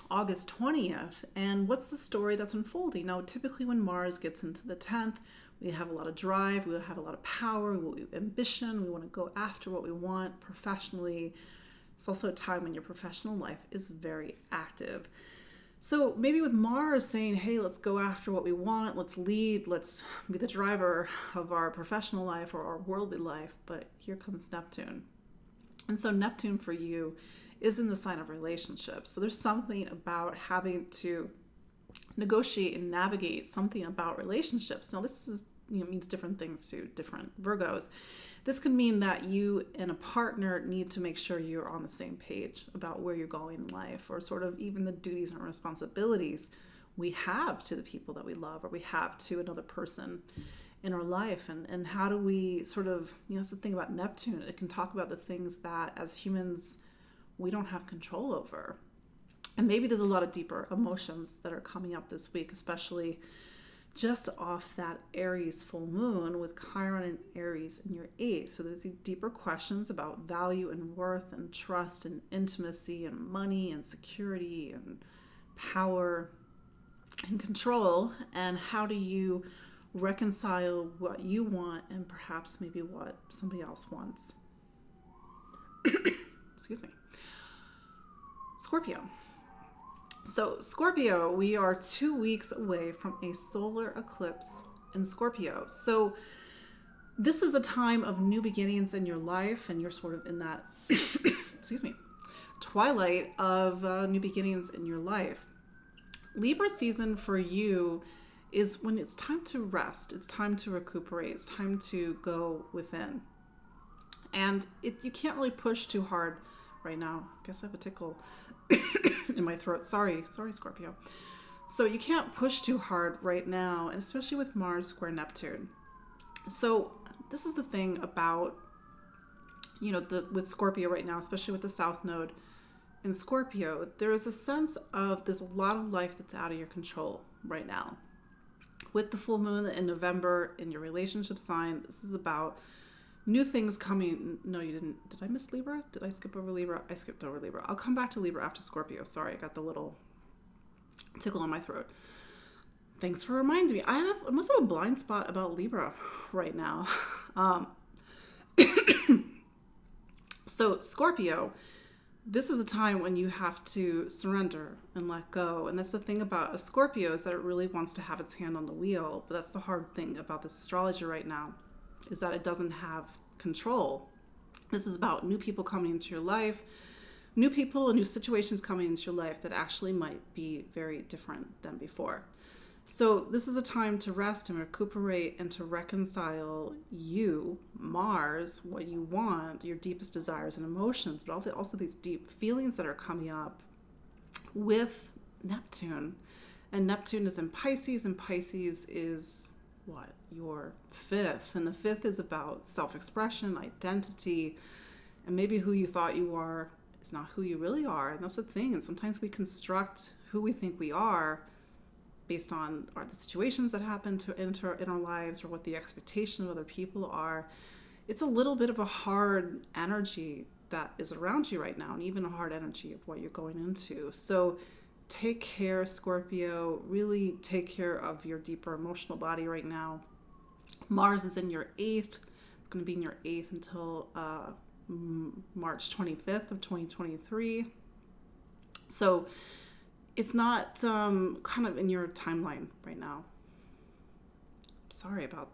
August 20th. And what's the story that's unfolding? Now, typically when Mars gets into the 10th, we have a lot of drive, we have a lot of power, ambition, we want to go after what we want professionally. It's also a time when your professional life is very active. So maybe with Mars saying, hey, let's go after what we want, let's lead, let's be the driver of our professional life or our worldly life, but here comes Neptune. And so Neptune for you is in the sign of relationships. So there's something about having to negotiate and navigate something about relationships. Now this is means different things to different Virgos. This could mean that you and a partner need to make sure you're on the same page about where you're going in life, or sort of even the duties and responsibilities we have to the people that we love, or we have to another person in our life. And how do we sort of, that's the thing about Neptune. It can talk about the things that as humans we don't have control over. And maybe there's a lot of deeper emotions that are coming up this week, especially just off that Aries full moon with Chiron and Aries in your 8th. So there's these deeper questions about value and worth and trust and intimacy and money and security and power and control. And how do you reconcile what you want and perhaps maybe what somebody else wants? Excuse me. Scorpio. So Scorpio, we are 2 weeks away from a solar eclipse in Scorpio. So this is a time of new beginnings in your life, and you're sort of in that, excuse me, twilight of new beginnings in your life. Libra season for you is when it's time to rest, it's time to recuperate, it's time to go within. And you can't really push too hard right now. I guess I have a tickle in my throat. Sorry, Scorpio. So you can't push too hard right now, and especially with Mars square Neptune. So this is the thing about, with Scorpio right now, especially with the South Node in Scorpio, there is a sense of there's a lot of life that's out of your control right now. With the full moon in November in your relationship sign, this is about new things coming. No, you didn't. Did I miss Libra? Did I skip over Libra? I skipped over Libra. I'll come back to Libra after Scorpio. Sorry, I got the little tickle on my throat. Thanks for reminding me. I must have a blind spot about Libra right now. So Scorpio, this is a time when you have to surrender and let go. And that's the thing about a Scorpio, is that it really wants to have its hand on the wheel. But that's the hard thing about this astrology right now, is that it doesn't have control. This is about new people coming into your life, new people and new situations coming into your life that actually might be very different than before. So this is a time to rest and recuperate and to reconcile you, Mars, what you want, your deepest desires and emotions, but also these deep feelings that are coming up with Neptune. And Neptune is in Pisces, and Pisces is what? Your fifth. And the fifth is about self-expression, identity, and maybe who you thought you are is not who you really are. And that's the thing. And sometimes we construct who we think we are based on the situations that happen to enter in our lives, or what the expectation of other people are. It's a little bit of a hard energy that is around you right now, and even a hard energy of what you're going into. So take care, Scorpio. Really take care of your deeper emotional body right now. Mars is in your 8th. It's going to be in your 8th until March 25th of 2023. So it's not kind of in your timeline right now. Sorry about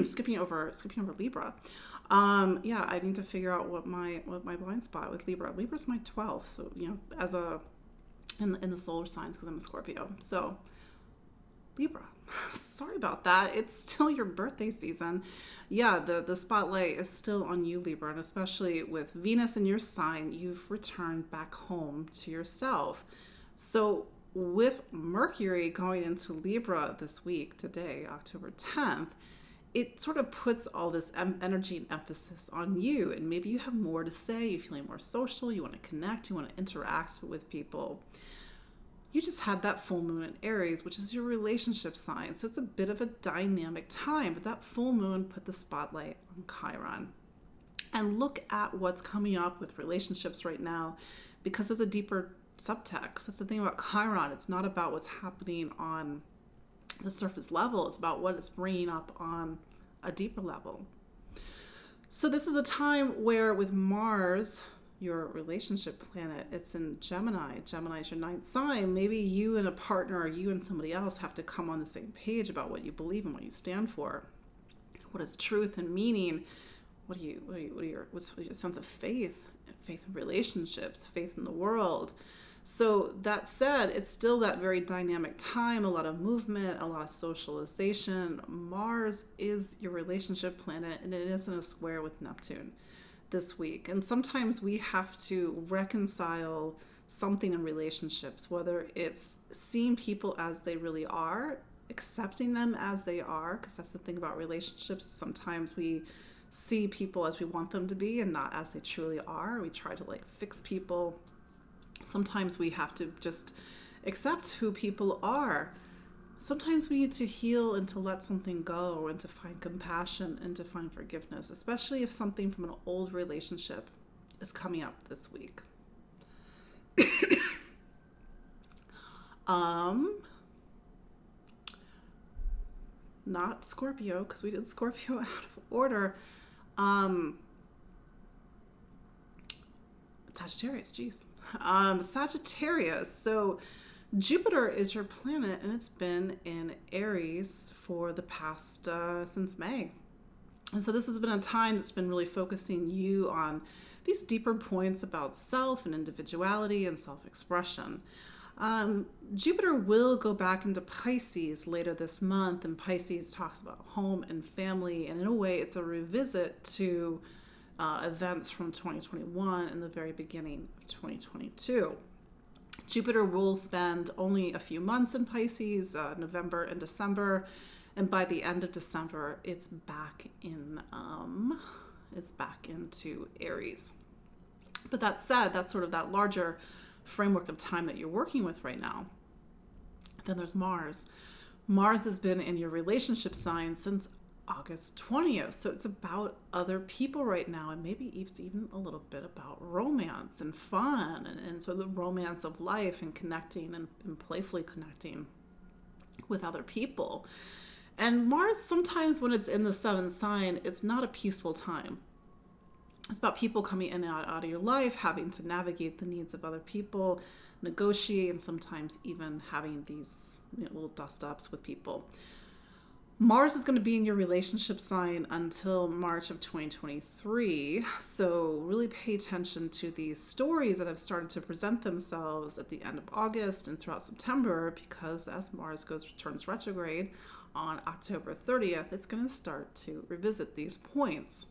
skipping over Libra. Yeah, I need to figure out what my blind spot with Libra. Libra's my 12th, so as in the solar signs, because I'm a Scorpio. So Libra, sorry about that. It's still your birthday season. Yeah, the spotlight is still on you, Libra, and especially with Venus in your sign, you've returned back home to yourself. So with Mercury going into Libra this week, today, October 10th, it sort of puts all this energy and emphasis on you. And maybe you have more to say, you're feeling more social, you want to connect, you want to interact with people. You just had that full moon in Aries, which is your relationship sign. So it's a bit of a dynamic time, but that full moon put the spotlight on Chiron. And look at what's coming up with relationships right now, because there's a deeper subtext. That's the thing about Chiron. It's not about what's happening on the surface level. It's about what it's bringing up on a deeper level. So this is a time where with Mars, your relationship planet, it's in Gemini. Gemini is your 9th sign. Maybe you and a partner, or you and somebody else, have to come on the same page about what you believe and what you stand for. What is truth and meaning? What's your sense of faith in relationships, faith in the world? So that said, it's still that very dynamic time, a lot of movement, a lot of socialization. Mars is your relationship planet, and it is in a square with Neptune this week. And sometimes we have to reconcile something in relationships, whether it's seeing people as they really are, accepting them as they are, because that's the thing about relationships. Sometimes we see people as we want them to be and not as they truly are. We try to fix people. Sometimes we have to just accept who people are. Sometimes we need to heal and to let something go and to find compassion and to find forgiveness, especially if something from an old relationship is coming up this week. Not Scorpio, because we did Scorpio out of order. Sagittarius, geez. Sagittarius. So Jupiter is your planet, and it's been in Aries for the past, since May. And so this has been a time that's been really focusing you on these deeper points about self and individuality and self-expression. Jupiter will go back into Pisces later this month, and Pisces talks about home and family, and in a way it's a revisit to events from 2021 and the very beginning of 2022. Jupiter will spend only a few months in Pisces, November and December, and by the end of December, it's back into Aries. But that said, that's sort of that larger framework of time that you're working with right now. Then there's Mars. Mars has been in your relationship sign since August 20th. So it's about other people right now, and maybe it's even a little bit about romance and fun and sort of the romance of life and connecting and playfully connecting with other people. And Mars, sometimes when it's in the 7th sign, it's not a peaceful time. It's about people coming in and out of your life, having to navigate the needs of other people, negotiate, and sometimes even having these little dust ups with people. Mars is going to be in your relationship sign until March of 2023. So really pay attention to these stories that have started to present themselves at the end of August and throughout September, because as Mars turns retrograde on October 30th, it's going to start to revisit these points.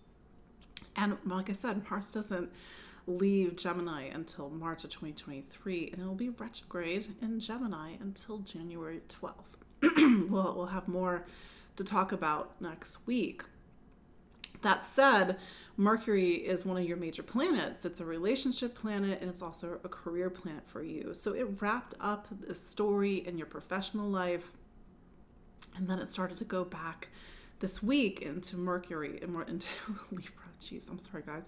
And like I said, Mars doesn't leave Gemini until March of 2023, and it'll be retrograde in Gemini until January 12th. We'll have more to talk about next week. That said, Mercury is one of your major planets. It's a relationship planet, and it's also a career planet for you. So it wrapped up the story in your professional life, and then it started to go back this week into Mercury and more into Libra. Jeez, I'm sorry, guys.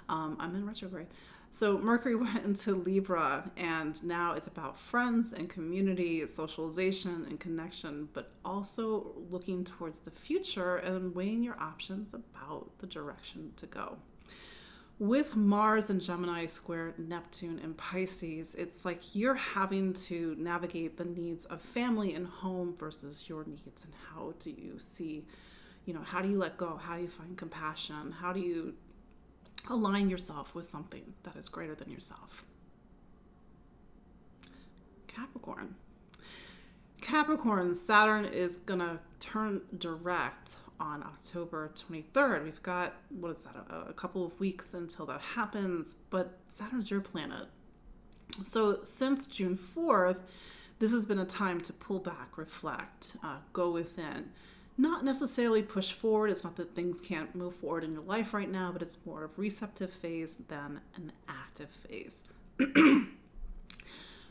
I'm in retrograde. So Mercury went into Libra, and now it's about friends and community, socialization and connection, but also looking towards the future and weighing your options about the direction to go. With Mars and Gemini square Neptune and Pisces, it's like you're having to navigate the needs of family and home versus your needs. And how do you see, how do you let go? How do you find compassion? How do you align yourself with something that is greater than yourself? Capricorn, Saturn is going to turn direct on October 23rd. We've got, a couple of weeks until that happens, but Saturn's your planet. So since June 4th, this has been a time to pull back, reflect, go within. Not necessarily push forward. It's not that things can't move forward in your life right now, but it's more of receptive phase than an active phase.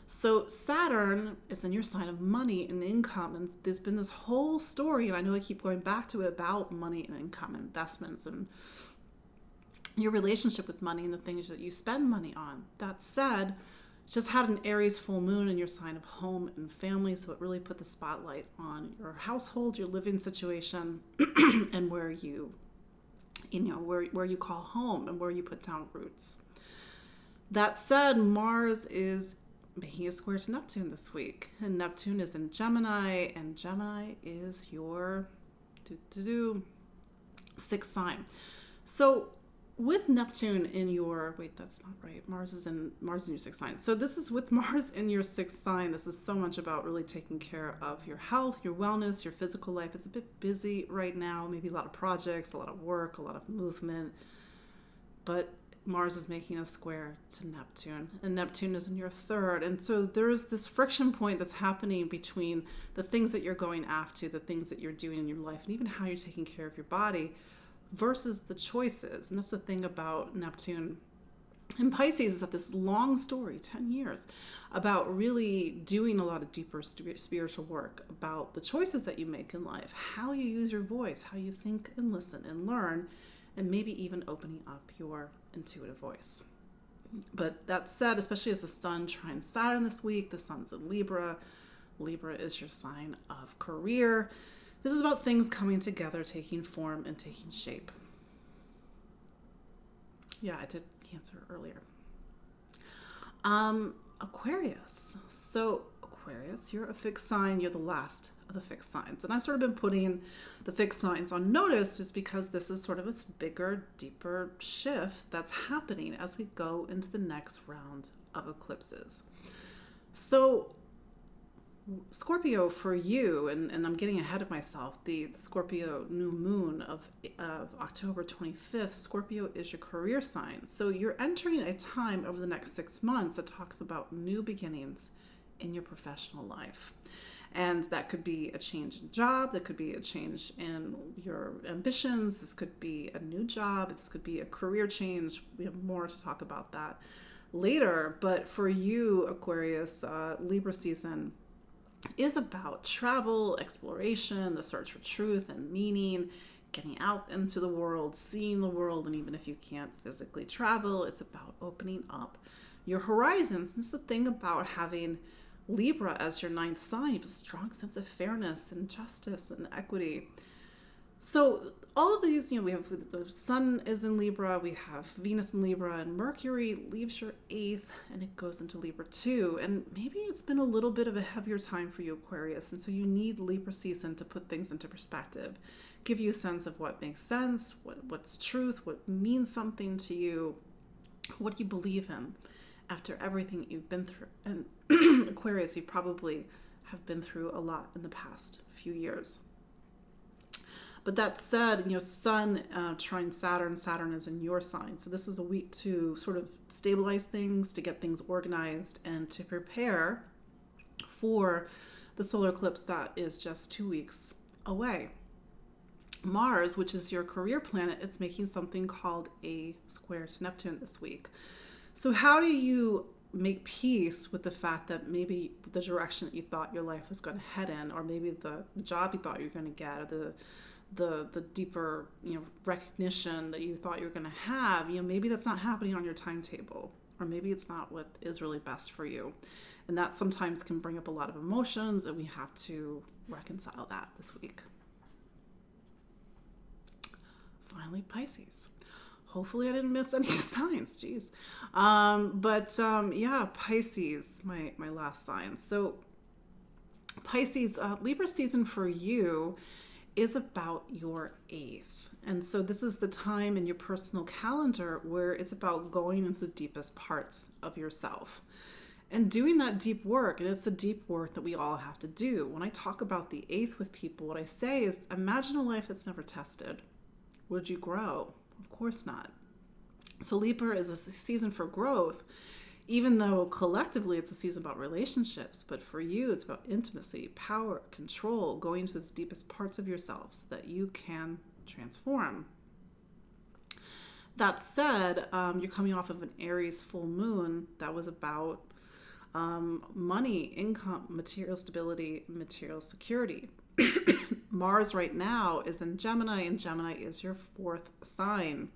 So Saturn is in your sign of money and income, and there's been this whole story, and I know I keep going back to it, about money and income, investments, and your relationship with money and the things that you spend money on. That said, just had an Aries full moon in your sign of home and family, so it really put the spotlight on your household, your living situation, and where you call home and where you put down roots. That said, Mars is making a square to Neptune this week, and Neptune is in Gemini, and Gemini is your sixth sign. So with Neptune in your, that's not right. Mars is in your sixth sign. So this is with Mars in your sixth sign. This is so much about really taking care of your health, your wellness, your physical life. It's a bit busy right now. Maybe a lot of projects, a lot of work, a lot of movement. But Mars is making a square to Neptune, and Neptune is in your third. And so there's this friction point that's happening between the things that you're going after, the things that you're doing in your life, and even how you're taking care of your body, versus the choices. And that's the thing about Neptune and Pisces, is that this long story, 10 years, about really doing a lot of deeper spiritual work, about the choices that you make in life, how you use your voice, how you think and listen and learn, and maybe even opening up your intuitive voice. But that said, especially as the sun trines Saturn this week, the sun's in Libra. Libra is your sign of career. This is about things coming together, taking form, and taking shape. Yeah, I did Cancer earlier. Aquarius. So Aquarius, you're a fixed sign. You're the last of the fixed signs. And I've sort of been putting the fixed signs on notice just because this is sort of a bigger, deeper shift that's happening as we go into the next round of eclipses. So Scorpio, for you, and I'm getting ahead of myself, the Scorpio new moon of October 25th, Scorpio is your career sign. So you're entering a time over the next 6 months that talks about new beginnings in your professional life. And that could be a change in job, that could be a change in your ambitions, this could be a new job, this could be a career change. We have more to talk about that later. But for you, Aquarius, Libra season is about travel, exploration, the search for truth and meaning, getting out into the world, seeing the world, and even if you can't physically travel, it's about opening up your horizons. And this is the thing about having Libra as your ninth sign. You have a strong sense of fairness and justice and equity. So all of these, we have the Sun is in Libra, we have Venus in Libra, and Mercury leaves your eighth and it goes into Libra too. And maybe it's been a little bit of a heavier time for you, Aquarius, and so you need Libra season to put things into perspective, give you a sense of what makes sense, what's truth, what means something to you, what you believe in after everything you've been through. And Aquarius, you probably have been through a lot in the past few years. But that said, Sun trine Saturn. Saturn is in your sign. So this is a week to sort of stabilize things, to get things organized, and to prepare for the solar eclipse that is just 2 weeks away. Mars, which is your career planet, it's making something called a square to Neptune this week. So how do you make peace with the fact that maybe the direction that you thought your life was going to head in, or maybe the job you thought you were going to get, or the deeper recognition that you thought you were going to have, maybe that's not happening on your timetable, or maybe it's not what is really best for you, and that sometimes can bring up a lot of emotions, and we have to reconcile that this week. Finally, Pisces. Hopefully I didn't miss any signs. Jeez. Pisces, my last sign. So Pisces, Libra season for you is about your eighth. And so this is the time in your personal calendar where it's about going into the deepest parts of yourself and doing that deep work. And it's the deep work that we all have to do. When I talk about the eighth with people, what I say is, imagine a life that's never tested. Would you grow? Of course not. So Libra is a season for growth, even though collectively it's a season about relationships. But for you, it's about intimacy, power, control, going to the deepest parts of yourself so that you can transform. That said, you're coming off of an Aries full moon that was about money, income, material stability, material security. Mars right now is in Gemini, and Gemini is your fourth sign.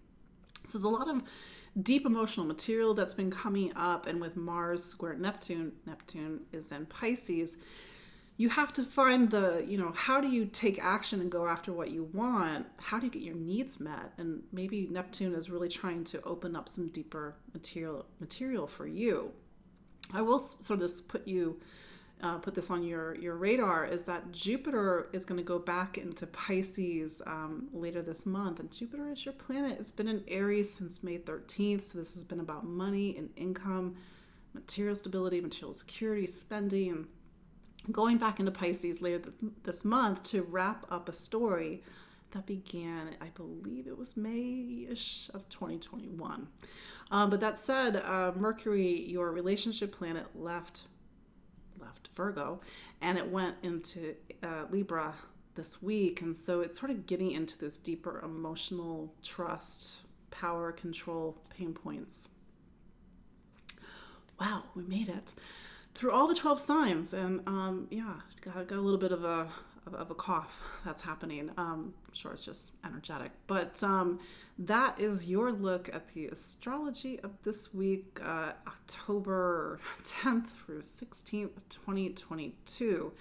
So there's a lot of deep emotional material that's been coming up, and with Mars square Neptune is in Pisces, you have to find how do you take action and go after what you want? How do you get your needs met? And maybe Neptune is really trying to open up some deeper material for you. I will sort of put this on your radar, is that Jupiter is going to go back into Pisces later this month. And Jupiter is your planet. It's been in Aries since May 13th. So this has been about money and income, material stability, material security, spending. Going back into Pisces later this month to wrap up a story that began, I believe it was May-ish of 2021. But that said, Mercury, your relationship planet, left Virgo, and it went into Libra this week. And so it's sort of getting into this deeper emotional trust, power, control, pain points. Wow, we made it through all the 12 signs. And got a little bit of a cough that's happening. I'm sure it's just energetic. But that is your look at the astrology of this week, October 10th through 16th, 2022.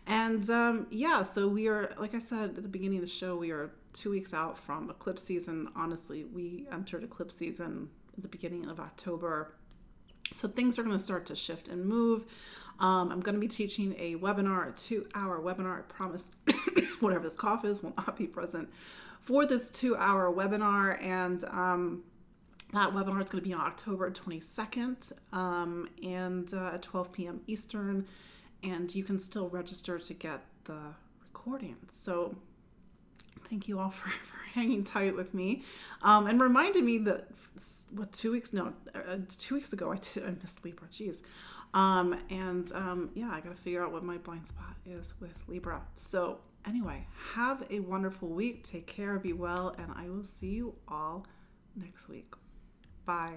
And so we are, like I said at the beginning of the show, we are 2 weeks out from eclipse season. Honestly, we entered eclipse season at the beginning of October. So things are going to start to shift and move. I'm going to be teaching a webinar, a 2-hour webinar. I promise whatever this cough is will not be present for this 2-hour webinar. And that webinar is going to be on October 22nd at 12 p.m. Eastern. And you can still register to get the recording. So thank you all for hanging tight with me and reminding me that 2 weeks ago I missed Libra. Jeez. I got to figure out what my blind spot is with Libra. So anyway, have a wonderful week. Take care, be well, and I will see you all next week. Bye.